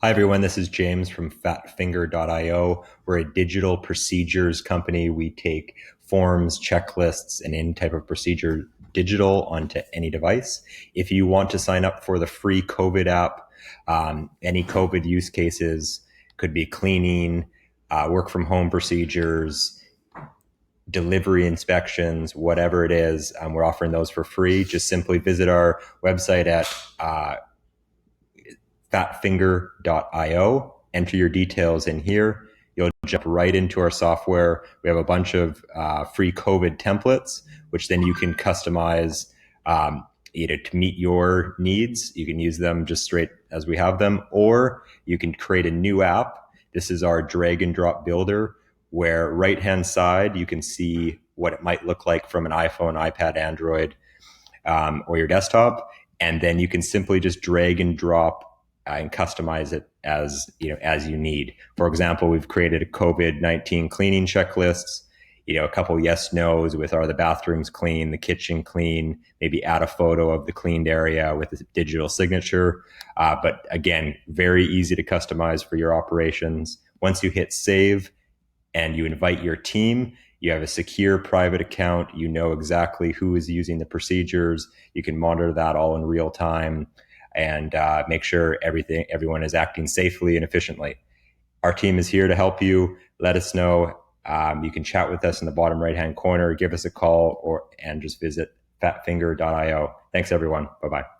Hi, everyone. This is James from fatfinger.io. We're a digital procedures company. We take forms, checklists, and any type of procedure digital onto any device. If you want to sign up for the free COVID app, any COVID use cases could be cleaning, work from home procedures, delivery inspections, whatever it is, we're offering those for free. Just simply visit our website at fatfinger.io. Enter your details in here. You'll jump right into our software. We have a bunch of free COVID templates, which then you can customize either to meet your needs. You can use them just straight as we have them, or you can create a new app. This is our drag and drop builder, where right-hand side, you can see what it might look like from an iPhone, iPad, Android, or your desktop. And then you can simply just drag and drop and customize it as you need. For example, we've created a COVID-19 cleaning checklists, a couple yes nos with are the bathrooms clean, the kitchen clean, maybe add a photo of the cleaned area with a digital signature. But again, very easy to customize for your operations. Once you hit save and you invite your team, you have a secure private account. You know exactly who is using the procedures. You can monitor that all in real time and make sure everyone is acting safely and efficiently. Our team is here to help you. Let us know. You can chat with us in the bottom right-hand corner, give us a call, and just visit fatfinger.io. Thanks, everyone. Bye-bye.